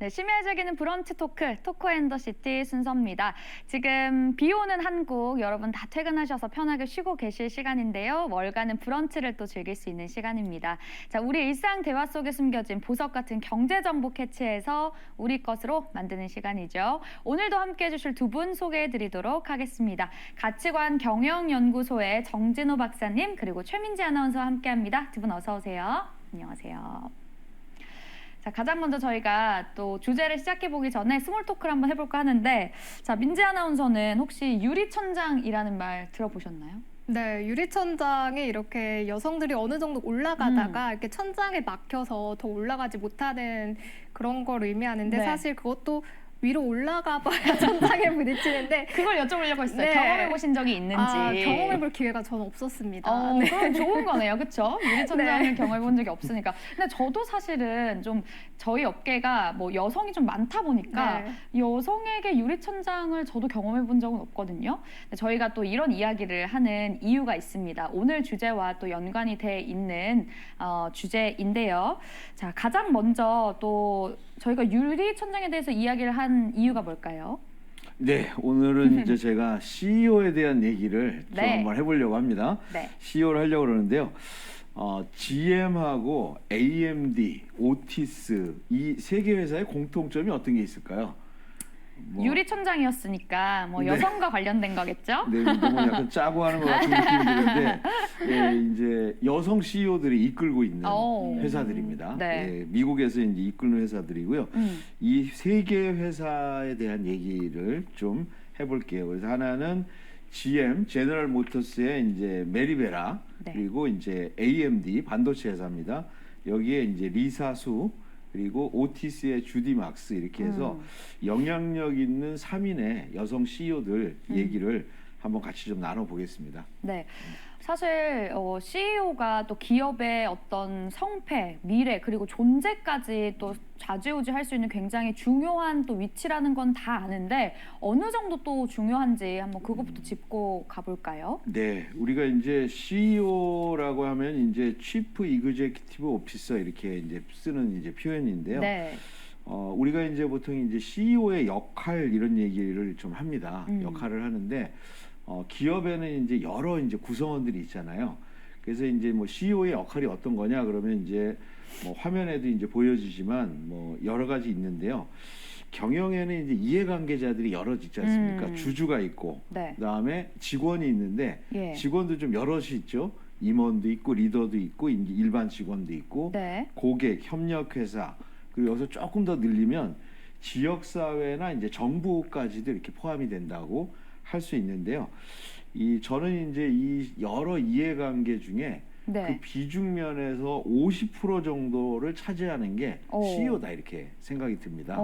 네, 심야 즐기는 브런치 토크, 토크앤더시티 순서입니다. 지금 비 오는 한국, 여러분 다 퇴근하셔서 편하게 쉬고 계실 시간인데요. 월간은 브런치를 또 즐길 수 있는 시간입니다. 자, 우리 일상 대화 속에 숨겨진 보석 같은 경제 정보 캐치해서 우리 것으로 만드는 시간이죠. 오늘도 함께해 주실 두 분 소개해 드리도록 하겠습니다. 가치관 경영연구소의 정진호 박사님, 그리고 최민지 아나운서와 함께합니다. 두 분 어서 오세요. 안녕하세요. 자, 가장 먼저 저희가 또 주제를 시작해보기 전에 스몰 토크를 한번 해볼까 하는데, 자, 민지 아나운서는 혹시 유리천장이라는 말 들어보셨나요? 네, 유리천장에 이렇게 여성들이 어느 정도 올라가다가 이렇게 천장에 막혀서 더 올라가지 못하는 그런 걸 의미하는데 네. 사실 그것도 위로 올라가 봐야 천장에 부딪히는데 그걸 여쭤보려고 했어요. 네. 경험해보신 적이 있는지. 경험해볼 기회가 저는 없었습니다. 네. 그럼 좋은 거네요. 그렇죠? 유리천장을 네. 경험해본 적이 없으니까. 근데 저도 사실은 좀 저희 업계가 뭐 여성이 좀 많다 보니까 네. 여성에게 유리천장을 저도 경험해본 적은 없거든요. 근데 저희가 또 이런 이야기를 하는 이유가 있습니다. 오늘 주제와 또 연관이 돼 있는 주제인데요. 자, 가장 먼저 또 저희가 유리천장에 대해서 이야기를 한 이유가 뭘까요? 네, 오늘은 이제 제가 CEO에 대한 얘기를 좀 네. 한번 해보려고 합니다. 네. CEO를 하려고 그러는데요. GM하고 AMD, 오티스 이 세 개 회사의 공통점이 어떤 게 있을까요? 유리천장이었으니까 뭐 네. 여성과 관련된 거겠죠? 네, 너무 약간 짜고 하는 것 같은 느낌이 드는데, 예, 이제 여성 CEO들이 이끌고 있는 오. 회사들입니다. 네. 예, 미국에서 이제 이끄는 회사들이고요. 이 세 개 회사에 대한 얘기를 좀 해볼게요. 그래서 하나는 GM, 제너럴 모터스의 이제 메리베라, 네. 그리고 이제 AMD 반도체 회사입니다. 여기에 이제 리사수, 그리고 오티스의 주디 막스 이렇게 해서 영향력 있는 3인의 여성 CEO들 얘기를 한번 같이 좀 나눠보겠습니다. 네. 사실 CEO가 또 기업의 어떤 성패, 미래, 그리고 존재까지 또 좌지우지할 수 있는 굉장히 중요한 또 위치라는 건 다 아는데 어느 정도 또 중요한지 한번 그것부터 짚고 가볼까요? 네, 우리가 이제 CEO라고 하면 이제 Chief Executive Officer 이렇게 이제 쓰는 이제 표현인데요. 네. 우리가 이제 보통 이제 CEO의 역할 이런 얘기를 좀 합니다. 역할을 하는데 기업에는 이제 여러 이제 구성원들이 있잖아요. 그래서 이제 뭐 CEO의 역할이 어떤 거냐 그러면 이제 뭐 화면에도 이제 보여지지만 뭐 여러 가지 있는데요. 경영에는 이제 이해관계자들이 여러 있지 않습니까? 주주가 있고, 네. 그다음에 직원이 있는데 예. 직원도 좀 여럿이 있죠. 임원도 있고 리더도 있고 이제 일반 직원도 있고 네. 고객, 협력회사 그리고 여기서 조금 더 늘리면 지역사회나 이제 정부까지도 이렇게 포함이 된다고 할 수 있는데요. 저는 이제 이 여러 이해관계 중에 네. 그 비중 면에서 50% 정도를 차지하는 게 CEO다 이렇게 생각이 듭니다.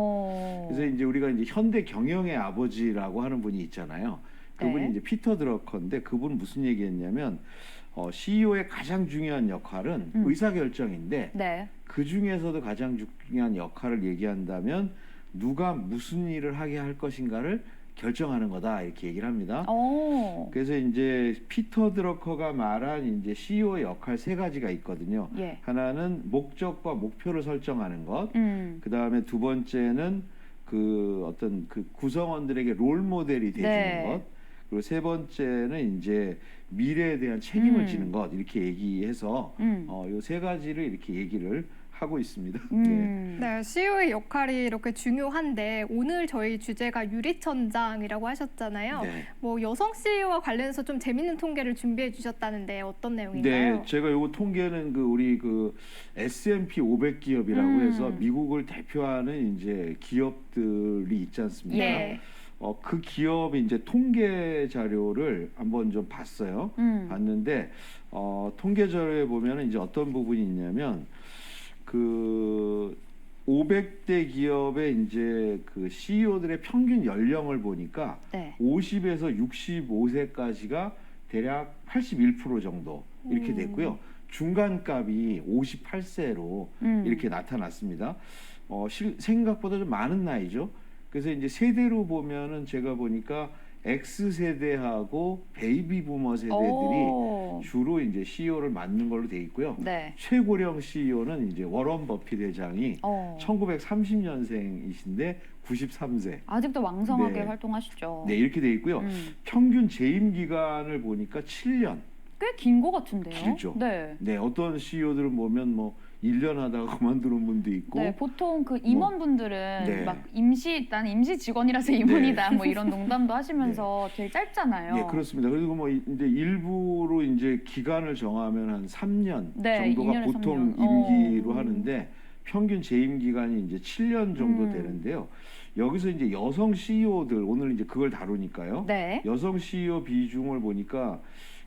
그래서 이제 우리가 이제 현대 경영의 아버지라고 하는 분이 있잖아요. 그분이 네. 이제 피터 드러커인데 그분은 무슨 얘기했냐면 CEO의 가장 중요한 역할은 의사결정인데 네. 그 중에서도 가장 중요한 역할을 얘기한다면 누가 무슨 일을 하게 할 것인가를 결정하는 거다 이렇게 얘기를 합니다. 그래서 이제 피터 드러커가 말한 이제 CEO의 역할 세 가지가 있거든요. 예. 하나는 목적과 목표를 설정하는 것. 그 다음에 두 번째는 그 어떤 그 구성원들에게 롤 모델이 돼주는 네. 것. 그리고 세 번째는 이제 미래에 대한 책임을 지는 것 이렇게 얘기해서 요 세 가지를 이렇게 얘기를 하고 있습니다. 네, CEO의 역할이 이렇게 중요한데 오늘 저희 주제가 유리천장이라고 하셨잖아요. 네. 뭐 여성 CEO와 관련해서 좀 재밌는 통계를 준비해 주셨다는데 어떤 내용인가요? 네, 제가 요거 통계는 우리 S&P 500 기업이라고 해서 미국을 대표하는 이제 기업들이 있지 않습니까? 예. 그 기업이 이제 통계 자료를 한번 좀 봤어요. 봤는데 통계 자료에 보면은 이제 어떤 부분이 있냐면 그 500대 기업의 이제 그 CEO들의 평균 연령을 보니까 네. 50에서 65세까지가 대략 81% 정도 이렇게 됐고요. 중간값이 58세로 이렇게 나타났습니다. 생각보다 좀 많은 나이죠. 그래서 이제 세대로 보면은 제가 보니까 X세대하고 베이비 부머 세대들이 오. 주로 이제 CEO를 맡는 걸로 돼 있고요. 네. 최고령 CEO는 이제 워런 버핏 회장이 어. 1930년생이신데 93세. 아직도 왕성하게 네. 활동하시죠. 네, 이렇게 돼 있고요. 평균 재임 기간을 보니까 7년. 꽤 긴 것 같은데요. 길죠. 네. 네, 어떤 CEO들은 보면 뭐 1년 하다가 그만두는 분도 있고. 네, 보통 그 임원분들은 네. 막 나는 임시 직원이라서 임원이다 뭐 이런 농담도 하시면서 되게 짧잖아요. 예, 그렇습니다. 그리고 뭐 이제 일부로 이제 기간을 정하면 한 3년 네, 정도가 2년에서 보통 3년. 임기로 하는데 평균 재임 기간이 이제 7년 정도 되는데요. 여기서 이제 여성 CEO들 오늘 이제 그걸 다루니까요. 네. 여성 CEO 비중을 보니까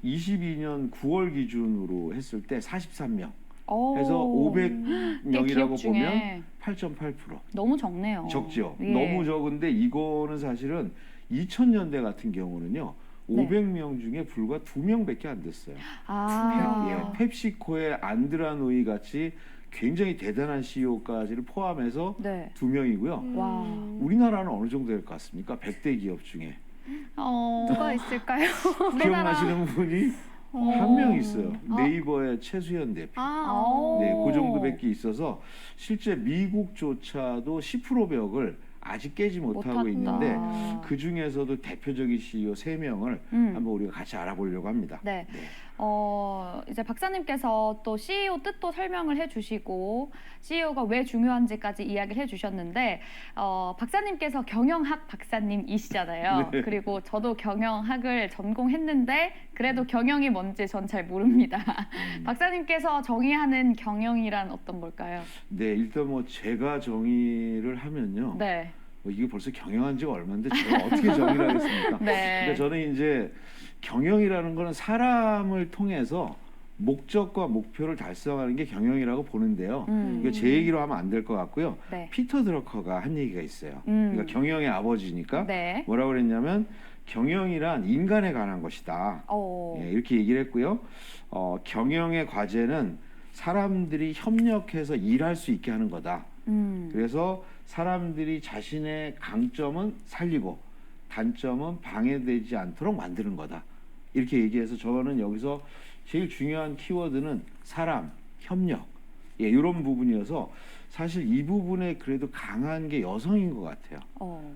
22년 9월 기준으로 했을 때 43명. 오. 해서 꽤 500명이라고 기업 중에 보면 8.8%. 너무 적네요. 적죠. 예. 너무 적은데 이거는 사실은 2000년대 같은 경우는요. 네. 500명 중에 불과 2명밖에 안 됐어요. 아. 예, 펩시코의 안드라 노이 같이 굉장히 대단한 CEO까지를 포함해서 네. 2명이고요. 와. 우리나라는 어느 정도 될 것 같습니까? 100대 기업 중에. 누가 있을까요? 기억나시는 분이 어. 한 명 있어요. 아. 네이버의 최수연 대표. 아, 네, 그 정도밖에 있어서 실제 미국조차도 10% 벽을 아직 깨지 못하고 못했다. 있는데 그 중에서도 대표적인 CEO 3명을 한번 우리가 같이 알아보려고 합니다. 네. 이제 박사님께서 또 CEO 뜻도 설명을 해주시고 CEO가 왜 중요한지까지 이야기를 해주셨는데 박사님께서 경영학 박사님이시잖아요. 네. 그리고 저도 경영학을 전공했는데 그래도 경영이 뭔지 전 잘 모릅니다. 박사님께서 정의하는 경영이란 어떤 걸까요? 네, 일단 뭐 제가 정의를 하면요. 네. 뭐 이게 벌써 경영한 지가 얼마인데 제가 어떻게 정의를 하겠습니까? 네. 그러니까 저는 이제 경영이라는 거는 사람을 통해서 목적과 목표를 달성하는 게 경영이라고 보는데요. 이거 제 얘기로 하면 안 될 것 같고요. 네. 피터 드러커가 한 얘기가 있어요. 그러니까 경영의 아버지니까 네. 뭐라고 그랬냐면 경영이란 인간에 관한 것이다. 예, 이렇게 얘기를 했고요. 경영의 과제는 사람들이 협력해서 일할 수 있게 하는 거다. 그래서 사람들이 자신의 강점은 살리고 단점은 방해되지 않도록 만드는 거다. 이렇게 얘기해서 저는 여기서 제일 중요한 키워드는 사람, 협력, 예, 이런 부분이어서 사실 이 부분에 그래도 강한 게 여성인 것 같아요.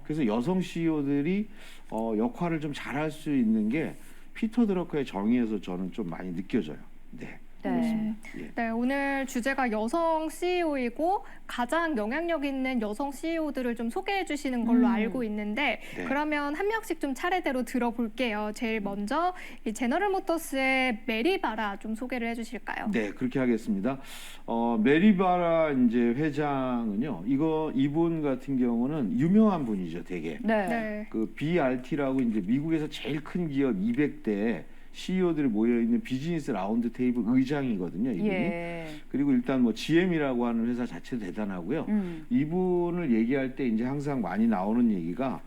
그래서 여성 CEO들이 역할을 좀 잘할 수 있는 게 피터 드러커의 정의에서 저는 좀 많이 느껴져요. 네. 네. 예. 네, 오늘 주제가 여성 CEO이고 가장 영향력 있는 여성 CEO들을 좀 소개해 주시는 걸로 알고 있는데 네. 그러면 한 명씩 좀 차례대로 들어볼게요. 제일 먼저 이 제너럴 모터스의 메리 바라 좀 소개를 해 주실까요? 네, 그렇게 하겠습니다. 메리 바라 이제 회장은요. 이분 같은 경우는 유명한 분이죠, 되게. 네. 네. 그 BRT라고 이제 미국에서 제일 큰 기업 200대 CEO들이 모여 있는 비즈니스 라운드 테이블 의장이거든요, 이분이. 예. 그리고 일단 뭐 GM이라고 하는 회사 자체도 대단하고요. 이분을 얘기할 때 이제 항상 많이 나오는 얘기가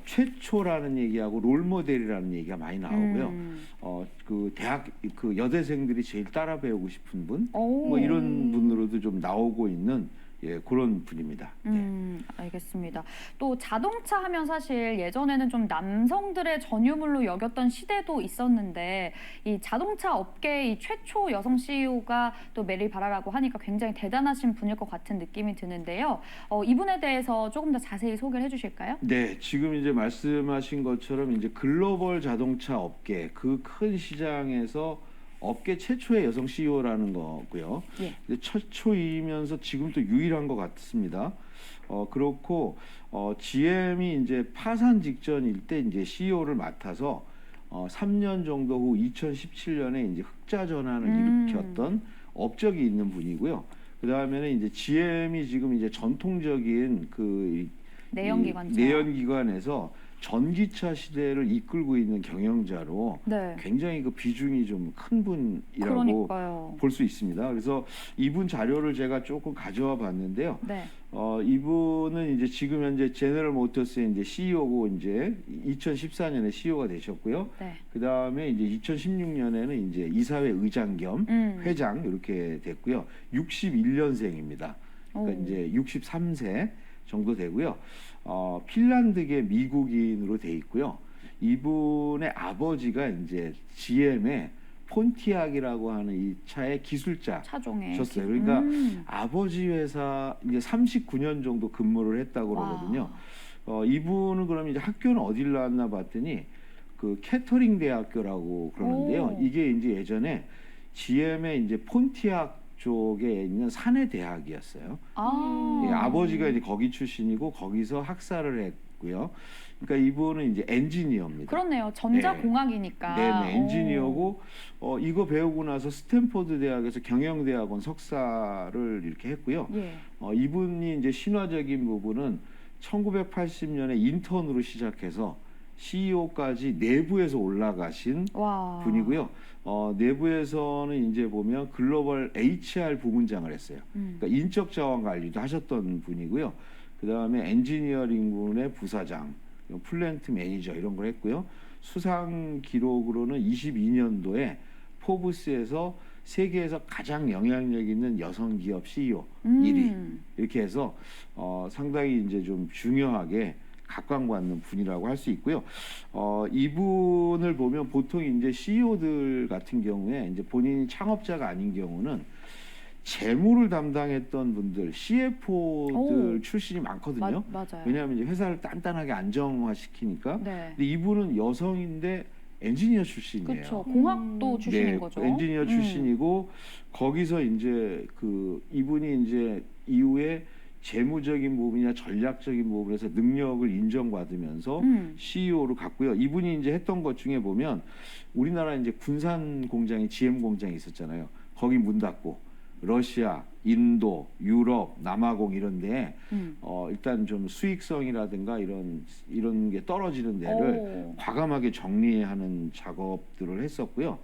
최초라는 얘기하고 롤 모델이라는 얘기가 많이 나오고요. 그 대학 그 여대생들이 제일 따라 배우고 싶은 분, 뭐 이런 분으로도 좀 나오고 있는 예, 그런 분입니다. 네. 알겠습니다. 또 자동차 하면 사실 예전에는 좀 남성들의 전유물로 여겼던 시대도 있었는데 이 자동차 업계의 이 최초 여성 CEO가 또 메리 바라라고 하니까 굉장히 대단하신 분일 것 같은 느낌이 드는데요. 이분에 대해서 조금 더 자세히 소개를 해주실까요? 네, 지금 이제 말씀하신 것처럼 이제 글로벌 자동차 업계 그 큰 시장에서 업계 최초의 여성 CEO라는 거고요. 예. 근데 최초이면서 지금 또 유일한 것 같습니다. 그렇고 GM이 이제 파산 직전일 때 이제 CEO를 맡아서 3년 정도 후 2017년에 이제 흑자 전환을 일으켰던 업적이 있는 분이고요. 그 다음에는 이제 GM이 지금 이제 전통적인 그 내연기관차. 내연기관에서 전기차 시대를 이끌고 있는 경영자로 네. 굉장히 그 비중이 좀 큰 분이라고 그러니까요. 볼 수 있습니다. 그래서 이분 자료를 제가 조금 가져와 봤는데요. 네. 이분은 이제 지금 현재 제너럴 모터스의 이제 CEO고 이제 2014년에 CEO가 되셨고요. 네. 그 다음에 이제 2016년에는 이제 이사회 의장 겸 회장 이렇게 됐고요. 61년생입니다. 그러니까 오. 이제 63세 정도 되고요. 핀란드계 미국인으로 돼 있고요. 이분의 아버지가 이제 GM의 폰티악이라고 하는 이 차의 기술자 차종에. 셨어요. 그러니까 아버지 회사 이제 39년 정도 근무를 했다고 그러거든요. 이분은 그럼 이제 학교는 어딜 나왔나 봤더니 그 캐터링 대학교라고 그러는데요. 오. 이게 이제 예전에 GM의 이제 폰티악 쪽에 있는 사내 대학이었어요. 예, 아버지가 이제 거기 출신이고 거기서 학사를 했고요. 그러니까 이분은 이제 엔지니어입니다. 그렇네요. 전자공학이니까. 네네, 엔지니어고 이거 배우고 나서 스탠포드 대학에서 경영대학원 석사를 이렇게 했고요. 예. 이분이 이제 신화적인 부분은 1980년에 인턴으로 시작해서 CEO까지 내부에서 올라가신 와. 분이고요. 내부에서는 이제 보면 글로벌 HR 부문장을 했어요. 그러니까 인적 자원 관리도 하셨던 분이고요. 그 다음에 엔지니어링군의 부사장, 플랜트 매니저 이런 걸 했고요. 수상 기록으로는 22년도에 포브스에서 세계에서 가장 영향력 있는 여성 기업 CEO 1위 이렇게 해서 상당히 이제 좀 중요하게 각광받는 분이라고 할 수 있고요. 이분을 보면 보통 이제 CEO들 같은 경우에 이제 본인이 창업자가 아닌 경우는 재무를 담당했던 분들, CFO들 출신이 많거든요. 맞아요. 왜냐하면 이제 회사를 단단하게 안정화시키니까. 네. 근데 이분은 여성인데 엔지니어 출신이에요. 그렇죠. 공학도 출신인 네, 거죠. 엔지니어 출신이고 거기서 이제 그 이분이 이제 이후에 재무적인 부분이나 전략적인 부분에서 능력을 인정받으면서 CEO로 갔고요. 이분이 이제 했던 것 중에 보면 우리나라 이제 군산 공장이 GM 공장이 있었잖아요. 거기 문 닫고 러시아, 인도, 유럽, 남아공 이런데 일단 좀 수익성이라든가 이런 게 떨어지는 데를 과감하게 정리하는 작업들을 했었고요.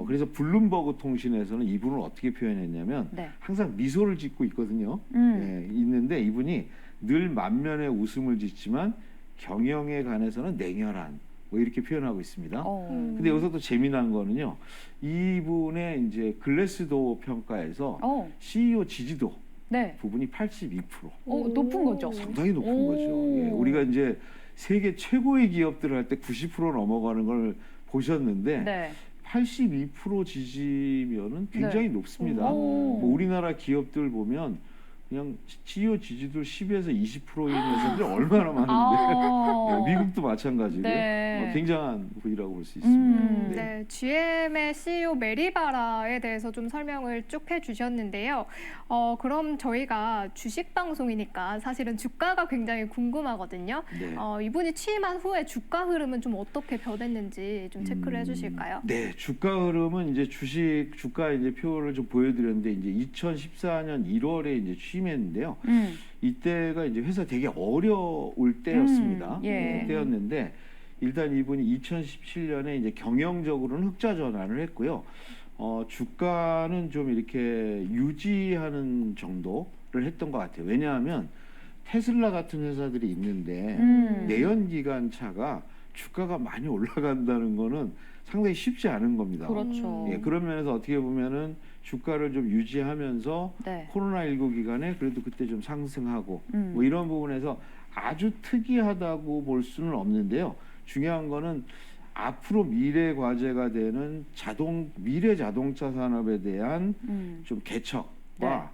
그래서 블룸버그 통신에서는 이분을 어떻게 표현했냐면 네. 항상 미소를 짓고 있거든요. 예, 있는데 이분이 늘 만면에 웃음을 짓지만 경영에 관해서는 냉혈한 뭐 이렇게 표현하고 있습니다. 근데 여기서 또 재미난 거는요. 이분의 이제 글래스도어 평가에서 CEO 지지도 네. 부분이 82%. 높은 거죠. 상당히 높은 거죠. 예, 우리가 이제 세계 최고의 기업들을 할 때 90% 넘어가는 걸 보셨는데 네. 82% 지지면은 굉장히 높습니다. 뭐 우리나라 기업들 보면 그냥 CEO 지지도 10에서 20%인 회사들이 얼마나 많은데 네, 미국도 마찬가지고요. 네. 굉장한 부위라고 볼 수 있습니다. 네, GM의 CEO 메리바라에 대해서 좀 설명을 쭉 해주셨는데요. 그럼 저희가 주식 방송이니까 사실은 주가가 굉장히 궁금하거든요. 네. 이분이 취임한 후에 주가 흐름은 좀 어떻게 변했는지 좀 체크를 해주실까요? 네, 주가 흐름은 이제 주가 이제 표를 좀 보여드렸는데 이제 2014년 1월에 이제 취임했는데요. 이때가 이제 회사 되게 어려울 때였습니다. 예. 때였는데 일단 이분이 2017년에 이제 경영적으로는 흑자 전환을 했고요. 주가는 좀 이렇게 유지하는 정도를 했던 것 같아요. 왜냐하면 테슬라 같은 회사들이 있는데 내연기관차가 주가가 많이 올라간다는 거는 상당히 쉽지 않은 겁니다. 그렇죠. 예, 그런 면에서 어떻게 보면은 주가를 좀 유지하면서 네. 코로나19 기간에 그래도 그때 좀 상승하고 뭐 이런 부분에서 아주 특이하다고 볼 수는 없는데요. 중요한 거는 앞으로 미래 과제가 되는 미래 자동차 산업에 대한 좀 개척과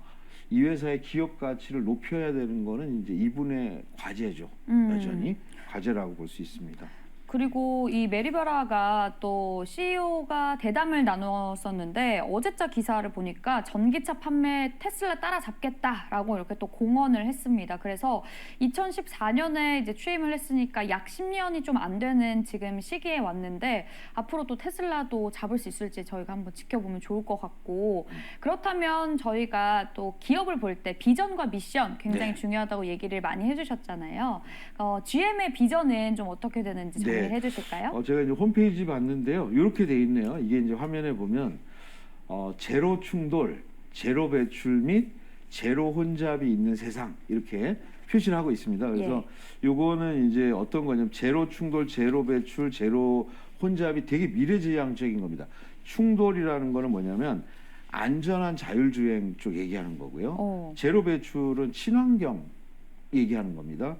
이 회사의 기업 가치를 높여야 되는 거는 이제 이분의 과제죠. 여전히 과제라고 볼 수 있습니다. 그리고 이 메리바라가 또 CEO가 대담을 나눴었는데 어제자 기사를 보니까 전기차 판매 테슬라 따라잡겠다라고 이렇게 또 공언을 했습니다. 그래서 2014년에 이제 취임을 했으니까 약 10년이 좀 안 되는 지금 시기에 왔는데 앞으로 또 테슬라도 잡을 수 있을지 저희가 한번 지켜보면 좋을 것 같고 그렇다면 저희가 또 기업을 볼 때 비전과 미션 굉장히 중요하다고 얘기를 많이 해주셨잖아요. GM의 비전은 좀 어떻게 되는지 정리해 주실까요? 제가 이제 홈페이지 봤는데요. 이렇게 돼 있네요. 이게 이제 화면에 보면 제로 충돌, 제로 배출 및 제로 혼잡이 있는 세상 이렇게 표시를 하고 있습니다. 그래서 요거는 이제 어떤 거냐면 제로 충돌, 제로 배출, 제로 혼잡이 되게 미래지향적인 겁니다. 충돌이라는 거는 뭐냐면 안전한 자율주행 쪽 얘기하는 거고요. 제로 배출은 친환경 얘기하는 겁니다.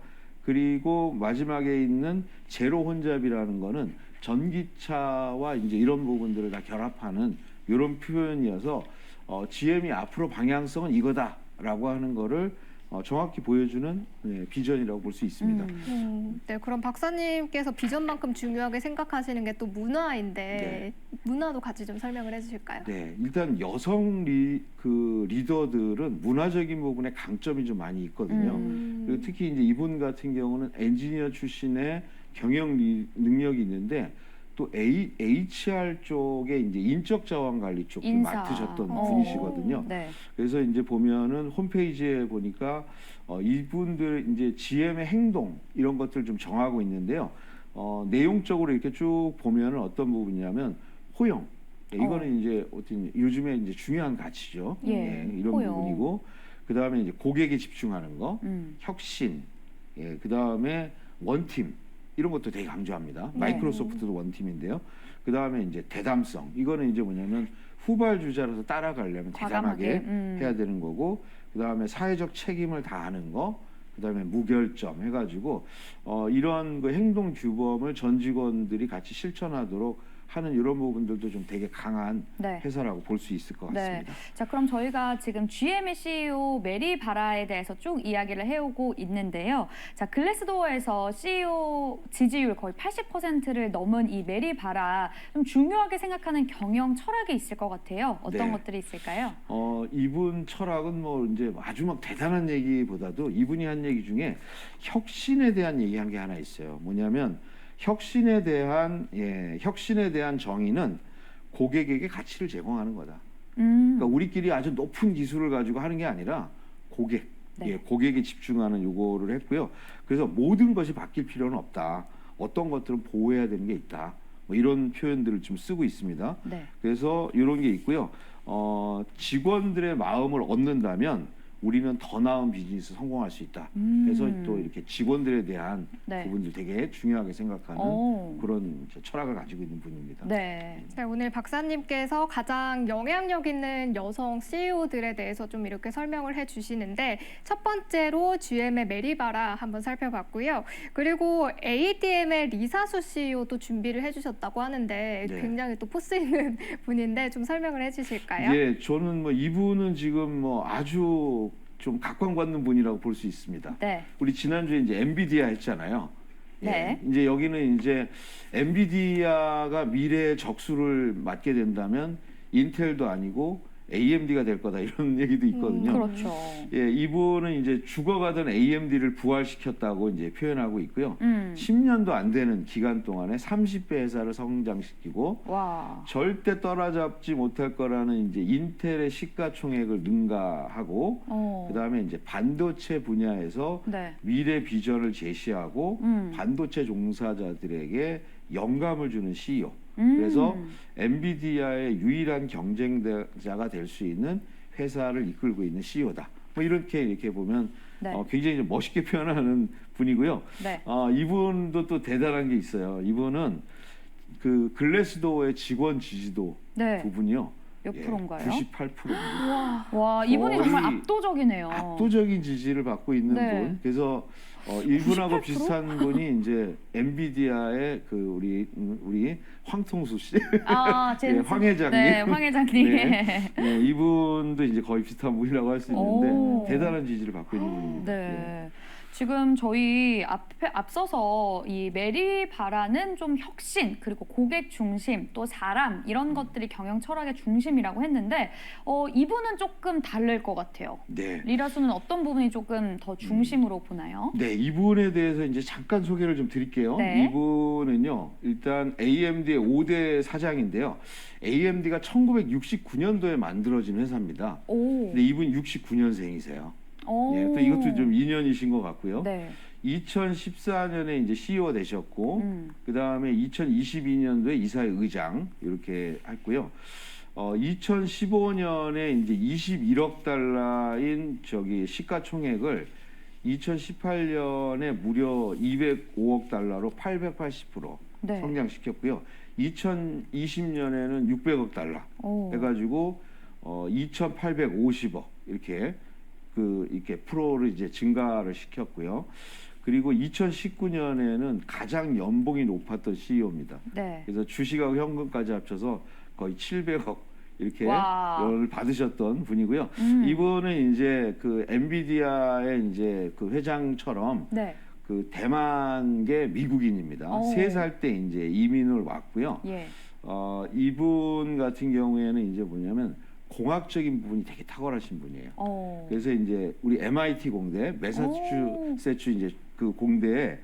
그리고 마지막에 있는 제로 혼잡이라는 거는 전기차와 이제 이런 부분들을 다 결합하는 이런 표현이어서 GM이 앞으로 방향성은 이거다라고 하는 거를 정확히 보여주는 비전이라고 볼 수 있습니다. 네, 그럼 박사님께서 비전만큼 중요하게 생각하시는 게 또 문화인데 문화도 같이 좀 설명을 해주실까요? 네, 일단 여성 리더들은 문화적인 부분에 강점이 좀 많이 있거든요. 그리고 특히 이제 이분 같은 경우는 엔지니어 출신의 경영 능력이 있는데 또 HR 쪽에 이제 인적 자원 관리 쪽도 인사. 맡으셨던 분이시거든요. 네. 그래서 이제 보면은 홈페이지에 보니까 이분들 이제 GM의 행동 이런 것들 좀 정하고 있는데요. 내용적으로 이렇게 쭉 보면은 어떤 부분이냐면 호용. 이거는 이제 어떤 요즘에 이제 중요한 가치죠. 예, 이런 호용. 부분이고 그 다음에 이제 고객에 집중하는 거, 음. 혁신, 그 다음에 원팀 이런 것도 되게 강조합니다. 네. 마이크로소프트도 원팀인데요. 그 다음에 이제 대담성. 이거는 이제 뭐냐면 후발주자로서 따라가려면 대담하게 해야 되는 거고, 그 다음에 사회적 책임을 다하는 거, 그 다음에 무결점 해가지고 이런 그 행동 규범을 전 직원들이 같이 실천하도록 하는 이런 부분들도 좀 되게 강한 네. 회사라고 볼 수 있을 것 같습니다. 자, 그럼 저희가 지금 GM의 CEO 메리 바라에 대해서 쭉 이야기를 해오고 있는데요. 자, 글래스도어에서 CEO 지지율 거의 80%를 넘은 이 메리 바라, 좀 중요하게 생각하는 경영 철학이 있을 것 같아요. 어떤 네. 것들이 있을까요? 이분 철학은 뭐 이제 아주 막 대단한 얘기보다도 이분이 한 얘기 중에 혁신에 대한 얘기한 게 하나 있어요. 뭐냐면 혁신에 대한 정의는 고객에게 가치를 제공하는 거다. 그러니까 우리끼리 아주 높은 기술을 가지고 하는 게 아니라 고객, 네. 고객에 집중하는 요거를 했고요. 그래서 모든 것이 바뀔 필요는 없다. 어떤 것들은 보호해야 되는 게 있다. 뭐 이런 표현들을 좀 쓰고 있습니다. 네. 그래서 이런 게 있고요. 직원들의 마음을 얻는다면 우리는 더 나은 비즈니스 성공할 수 있다. 그래서 또 이렇게 직원들에 대한 네. 부분들 되게 중요하게 생각하는 오. 그런 이제 철학을 가지고 있는 분입니다. 네. 네, 오늘 박사님께서 가장 영향력 있는 여성 CEO들에 대해서 좀 이렇게 설명을 해주시는데 첫 번째로 GM의 메리바라 한번 살펴봤고요. 그리고 ADM의 리사수 CEO도 준비를 해주셨다고 하는데 네. 굉장히 또 포스 있는 분인데 좀 설명을 해주실까요? 예, 저는 뭐 이분은 지금 뭐 아주 좀 각광받는 분이라고 볼 수 있습니다. 네. 우리 지난주에 이제 엔비디아 했잖아요. 네. 이제 여기는 이제 엔비디아가 미래의 적수를 맡게 된다면 인텔도 아니고 AMD가 될 거다 이런 얘기도 있거든요. 그렇죠. 예, 이분은 이제 죽어가던 AMD를 부활시켰다고 이제 표현하고 있고요. 10년도 안 되는 기간 동안에 30배 회사를 성장시키고 와. 절대 따라잡지 못할 거라는 이제 인텔의 시가총액을 능가하고 그다음에 이제 반도체 분야에서 네. 미래 비전을 제시하고 반도체 종사자들에게 영감을 주는 CEO. 그래서 엔비디아의 유일한 경쟁자가 될 수 있는 회사를 이끌고 있는 CEO다. 뭐 이렇게 보면 네. 굉장히 멋있게 표현하는 분이고요. 네. 이분도 또 대단한 게 있어요. 이분은 그 글래스도어의 직원 지지도 네. 부분이요. 몇 프로인가요? 98%입니다. 와, 이분이 정말 거의 압도적이네요. 압도적인 지지를 받고 있는 네. 분. 그래서 이분하고 98%? 비슷한 분이 이제 엔비디아의 그 우리 황통수 씨, 아, 예, 황 회장님. 네, 황 회장님. 네. 네, 이분도 이제 거의 비슷한 분이라고 할 수 있는데 오. 대단한 지지를 받고 있는 분입니다. 네. 지금 저희 앞서서 이 메리 바라는 좀 혁신 그리고 고객 중심 또 사람 이런 것들이 경영 철학의 중심이라고 했는데 이분은 조금 다를 것 같아요. 네. 리라수는 어떤 부분이 조금 더 중심으로 보나요? 네, 이분에 대해서 이제 잠깐 소개를 좀 드릴게요. 네. 이분은요, 일단 AMD의 5대 사장인데요. AMD가 1969년도에 만들어진 회사입니다. 오. 근데 이분 69년생이세요. 오. 예, 또 이것도 좀 인연이신 것 같고요. 네. 2014년에 이제 CEO 되셨고, 그 다음에 2022년도에 이사회 의장 이렇게 했고요. 2015년에 이제 21억 달러인 시가총액을 2018년에 무려 205억 달러로 880% 네. 성장시켰고요. 2020년에는 600억 달러 오. 해가지고 2,850억 이렇게 프로를 이제 증가를 시켰고요. 그리고 2019년에는 가장 연봉이 높았던 CEO입니다. 네. 그래서 주식하고 현금까지 합쳐서 거의 700억 이렇게 와. 를 받으셨던 분이고요. 이분은 이제 그 엔비디아의 이제 그 회장처럼 네. 그 대만계 미국인입니다. 오. 3살 때 이제 이민을 왔고요. 예. 이분 같은 경우에는 이제 뭐냐면 공학적인 부분이 되게 탁월하신 분이에요. 그래서 이제 우리 MIT 공대, 매사추세츠 이제 그 공대의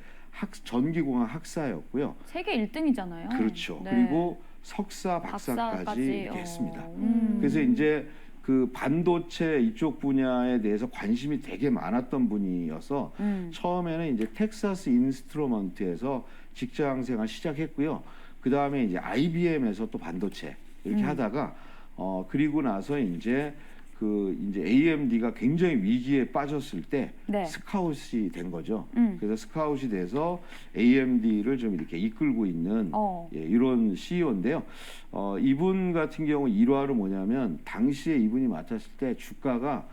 전기공학 학사였고요. 세계 1등이잖아요. 그렇죠. 네. 그리고 석사, 박사까지 박사까지. 이렇게 했습니다. 음. 그래서 이제 그 반도체 이쪽 분야에 대해서 관심이 되게 많았던 분이어서 처음에는 이제 텍사스 인스트루먼트에서 직장 생활 시작했고요. 그 다음에 이제 IBM에서 또 반도체 이렇게 하다가 그리고 나서 이제 그 이제 AMD가 굉장히 위기에 빠졌을 때 네. 스카웃이 된 거죠. 그래서 스카웃이 돼서 AMD를 좀 이렇게 이끌고 있는 예, 이런 CEO인데요. 이분 같은 경우 일화로 뭐냐면 당시에 이분이 맡았을 때 주가가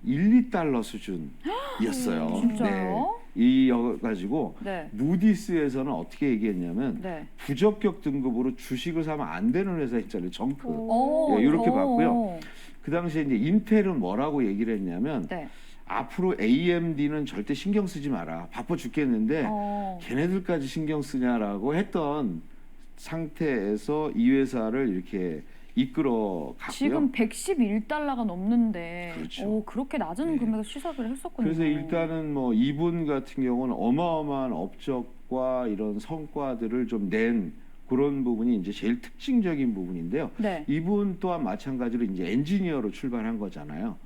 1, 2달러 수준이었어요. 진짜요? 네. 이 가지고 네. 무디스에서는 어떻게 얘기했냐면 네. 부적격 등급으로 주식을 사면 안 되는 회사 있잖아요. 정크. 오. 예, 이렇게 오. 봤고요. 그 당시에 이제 인텔은 뭐라고 얘기를 했냐면 네. 앞으로 AMD는 절대 신경 쓰지 마라. 바빠 죽겠는데 걔네들까지 신경 쓰냐라고 했던 상태에서 이 회사를 이렇게 이끌어 갔고요. 지금 111달러가 넘는데 그렇죠. 그렇게 낮은 네. 금액에 시작을 했었군요. 그래서 일단은 뭐 이분 같은 경우는 어마어마한 업적과 이런 성과들을 좀 낸 그런 부분이 이제 제일 특징적인 부분인데요. 네. 이분 또한 마찬가지로 이제 엔지니어로 출발한 거잖아요.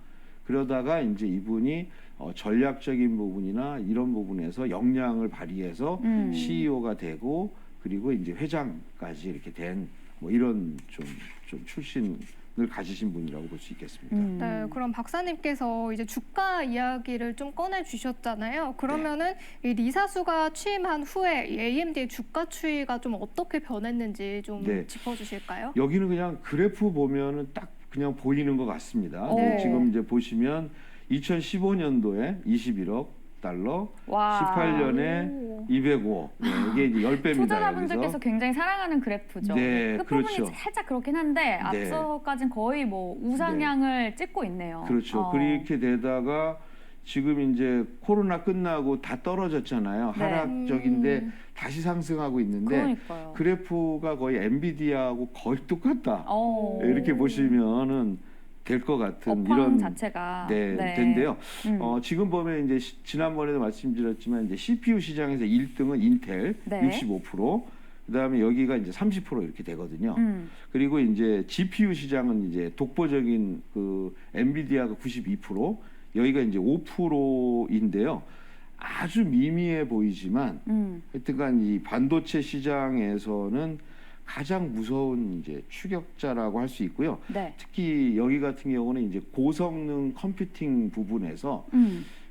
그러다가 이제 이분이 전략적인 부분이나 이런 부분에서 역량을 발휘해서 CEO가 되고 그리고 이제 회장까지 이렇게 된 뭐 이런 좀 출신을 가지신 분이라고 볼 수 있겠습니다. 네, 그럼 박사님께서 이제 주가 이야기를 좀 꺼내 주셨잖아요. 그러면은 이 리사수가 취임한 후에 이 AMD의 주가 추이가 좀 어떻게 변했는지 좀 네. 짚어주실까요? 여기는 그냥 그래프 보면은 딱 그냥 보이는 것 같습니다. 네. 지금 이제 보시면 2015년도에 21억 달러, 와. 18년에 205. 네, 이게 이제 10배입니다. 투자자분들께서 굉장히 사랑하는 그래프죠. 네, 끝부분이 그렇죠. 살짝 그렇긴 한데 앞서까진 거의 뭐 우상향을 찍고 있네요. 그렇죠. 그렇게 되다가 지금 이제 코로나 끝나고 다 떨어졌잖아요. 네. 하락적인데 다시 상승하고 있는데 그러니까요. 그래프가 거의 엔비디아하고 거의 똑같다. 어. 이렇게 보시면은 될 것 같은 업황 이런 자체가 텐데요. 지금 보면 이제 지난번에도 말씀드렸지만 이제 CPU 시장에서 1등은 인텔 네. 65%, 그다음에 여기가 이제 30% 이렇게 되거든요. 그리고 이제 GPU 시장은 이제 독보적인 그 엔비디아가 92%, 여기가 이제 5%인데요. 아주 미미해 보이지만 하여튼간 이 반도체 시장에서는 가장 무서운 이제 추격자라고 할 수 있고요. 네. 특히 여기 같은 경우는 이제 고성능 컴퓨팅 부분에서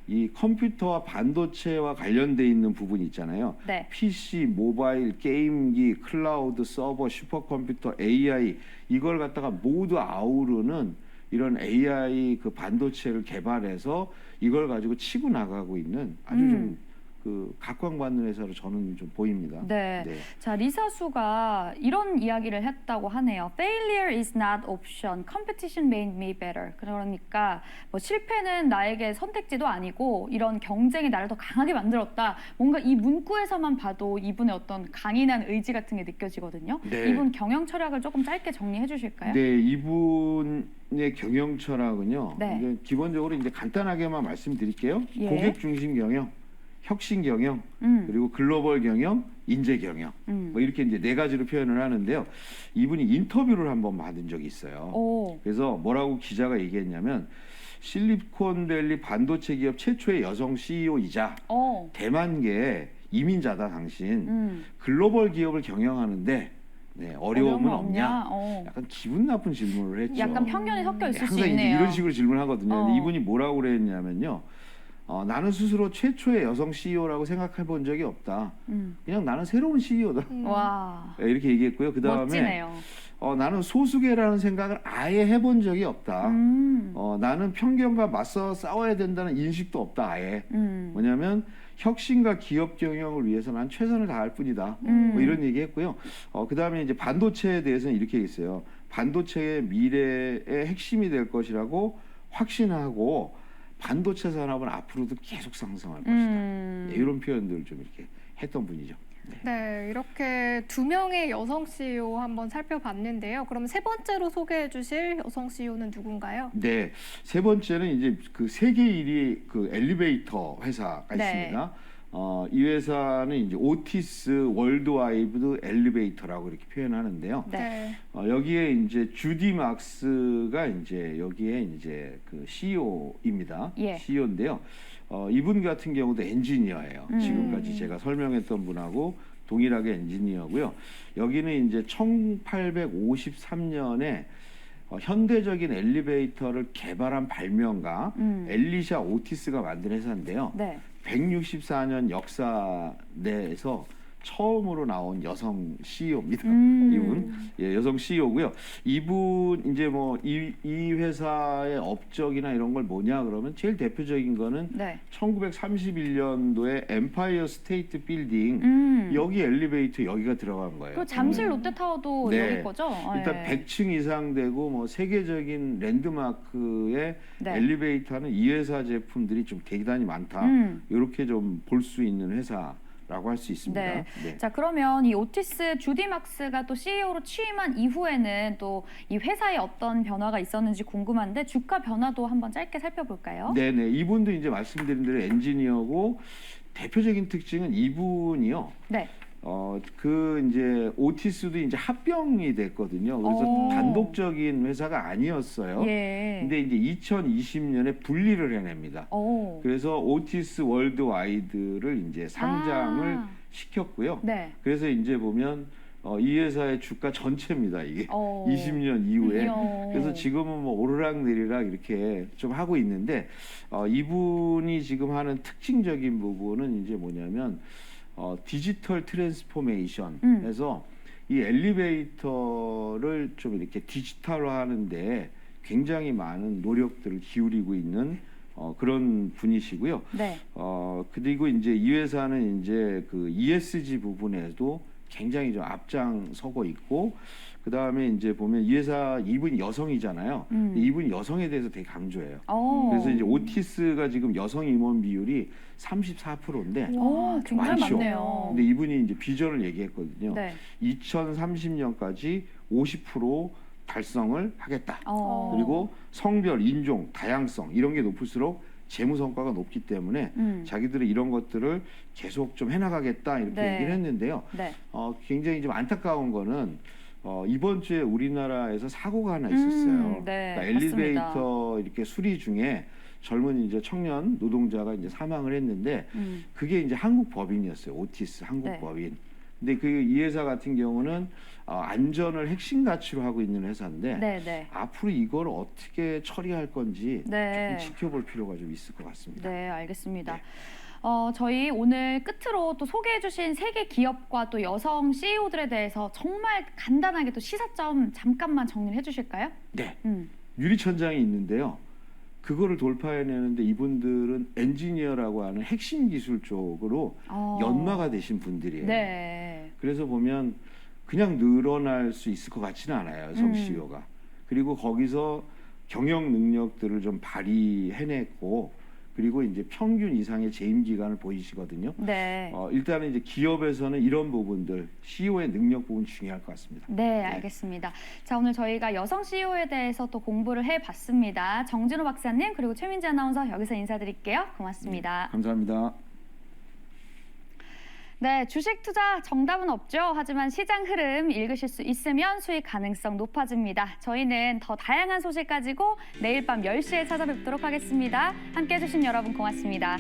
이 컴퓨터와 반도체와 관련돼 있는 부분이 있잖아요. 네. PC, 모바일, 게임기, 클라우드, 서버, 슈퍼컴퓨터, AI 이걸 갖다가 모두 아우르는 이런 AI 그 반도체를 개발해서 이걸 가지고 치고 나가고 있는 아주 좀 그 각광받는 회사로 저는 좀 보입니다. 네. 네. 자, 리사수가 이런 이야기를 했다고 하네요. Failure is not option. Competition made me better. 그러니까 뭐 실패는 나에게 선택지도 아니고 이런 경쟁이 나를 더 강하게 만들었다. 뭔가 이 문구에서만 봐도 이분의 어떤 강인한 의지 같은 게 느껴지거든요. 네. 이분 경영 철학을 조금 짧게 정리해 주실까요? 네, 이분의 경영 철학은요. 네. 이제 기본적으로 이제 간단하게만 말씀드릴게요. 예. 고객 중심 경영, 혁신 경영, 그리고 글로벌 경영, 인재 경영. 뭐 이렇게 이제 네 가지로 표현을 하는데요. 이분이 인터뷰를 한번 받은 적이 있어요. 오. 그래서 뭐라고 기자가 얘기했냐면 실리콘밸리 반도체 기업 최초의 여성 CEO이자 대만계 이민자다 당신. 글로벌 기업을 경영하는데 네, 어려움은 없냐? 약간 기분 나쁜 질문을 했죠. 약간 편견이 섞여 있을 수 항상 있네요. 이런 식으로 질문하거든요. 근데 이분이 뭐라고 그랬냐면요. 나는 스스로 최초의 여성 CEO라고 생각해 본 적이 없다. 그냥 나는 새로운 CEO다. 와. 이렇게 얘기했고요. 그 다음에 멋지네요. 나는 소수계라는 생각을 아예 해본 적이 없다. 나는 편견과 맞서 싸워야 된다는 인식도 없다. 아예. 뭐냐면 혁신과 기업 경영을 위해서 난 최선을 다할 뿐이다. 뭐 이런 얘기했고요. 그다음에 이제 반도체에 대해서는 이렇게 했어요. 반도체의 미래의 핵심이 될 것이라고 확신하고 반도체 산업은 앞으로도 계속 상승할 것이다. 네, 이런 표현들을 좀 이렇게 했던 분이죠. 네, 이렇게 두 명의 여성 CEO 한번 살펴봤는데요. 그럼 세 번째로 소개해 주실 여성 CEO는 누군가요? 네, 세 번째는 이제 그 세계 1위 그 엘리베이터 회사가 네. 있습니다. 이 회사는 이제 오티스 월드와이드 엘리베이터라고 이렇게 표현하는데요. 네. 여기에 이제 주디 막스가 이제 여기에 이제 그 CEO입니다. 예. CEO인데요. 이분 같은 경우도 엔지니어예요. 지금까지 제가 설명했던 분하고 동일하게 엔지니어고요. 여기는 이제 1853년에 현대적인 엘리베이터를 개발한 발명가 엘리샤 오티스가 만든 회사인데요. 네. 164년 역사 내에서 처음으로 나온 여성 CEO입니다. 이분 예, 여성 CEO고요. 이분 이제 뭐 이 회사의 업적이나 이런 걸 뭐냐 그러면 제일 대표적인 거는 네. 1931년도에 엠파이어 스테이트 빌딩 여기 엘리베이터 여기가 들어간 거예요. 그리고 잠실 롯데타워도 네. 여기 거죠? 일단 네. 100층 이상 되고 뭐 세계적인 랜드마크의 네. 엘리베이터는 이 회사 제품들이 좀 대단히 많다. 이렇게 좀 볼 수 있는 회사라고 할 수 있습니다. 네. 네. 자, 그러면 이 오티스 주디 막스가 또 CEO로 취임한 이후에는 또 이 회사에 어떤 변화가 있었는지 궁금한데 주가 변화도 한번 짧게 살펴볼까요? 네네. 이분도 이제 말씀드린 대로 엔지니어고 대표적인 특징은 이분이요. 네. 그 이제 오티스도 이제 합병이 됐거든요. 그래서 오. 단독적인 회사가 아니었어요. 예. 근데 이제 2020년에 분리를 해냅니다. 오. 그래서 오티스 월드와이드를 이제 상장을 아. 시켰고요. 네. 그래서 이제 보면 이 회사의 주가 전체입니다. 이게 오. 20년 이후에. 이야. 그래서 지금은 뭐 오르락 내리락 이렇게 좀 하고 있는데 이분이 지금 하는 특징적인 부분은 이제 뭐냐면 디지털 트랜스포메이션에서 이 엘리베이터를 좀 이렇게 디지털화하는데 굉장히 많은 노력들을 기울이고 있는 그런 분이시고요. 네. 그리고 이제 이 회사는 이제 그 ESG 부분에도 굉장히 좀 앞장서고 있고, 그 다음에 이제 보면 이 회사 이분이 여성이잖아요. 이분이 여성에 대해서 되게 강조해요. 오. 그래서 이제 오티스가 지금 여성 임원 비율이 34%인데, 오, 정말 많죠. 많네요. 근데 이분이 이제 비전을 얘기했거든요. 네. 2030년까지 50% 달성을 하겠다. 어. 그리고 성별, 인종, 다양성 이런 게 높을수록 재무 성과가 높기 때문에 자기들이 이런 것들을 계속 좀 해나가겠다 이렇게 네. 얘기를 했는데요. 네. 굉장히 좀 안타까운 거는 이번 주에 우리나라에서 사고가 하나 있었어요. 네, 그러니까 엘리베이터 이렇게 수리 중에 젊은 이제 청년 노동자가 이제 사망을 했는데 그게 이제 한국 법인이었어요. 오티스 한국 네. 법인. 근데 그 이 회사 같은 경우는 안전을 핵심 가치로 하고 있는 회사인데 네, 네. 앞으로 이걸 어떻게 처리할 건지 네. 좀 지켜볼 필요가 좀 있을 것 같습니다. 네, 알겠습니다. 네. 저희 오늘 끝으로 또 소개해주신 세계 기업과 또 여성 CEO들에 대해서 정말 간단하게 또 시사점 잠깐만 정리를 해주실까요? 네. 음. 유리천장이 있는데요. 그거를 돌파해내는데 이분들은 엔지니어라고 하는 핵심 기술 쪽으로 연마가 되신 분들이에요. 네. 그래서 보면 그냥 늘어날 수 있을 것 같지는 않아요. 여성 CEO가. 그리고 거기서 경영 능력들을 좀 발휘해냈고 그리고 이제 평균 이상의 재임 기간을 보이시거든요. 네. 일단은 이제 기업에서는 이런 부분들 CEO의 능력 부분 중요할 것 같습니다. 네, 알겠습니다. 자, 오늘 저희가 여성 CEO에 대해서 또 공부를 해봤습니다. 정진호 박사님 그리고 최민지 아나운서 여기서 인사드릴게요. 고맙습니다. 감사합니다. 네, 주식 투자 정답은 없죠. 하지만 시장 흐름 읽으실 수 있으면 수익 가능성 높아집니다. 저희는 더 다양한 소식 가지고 내일 밤 10시에 찾아뵙도록 하겠습니다. 함께해 주신 여러분 고맙습니다.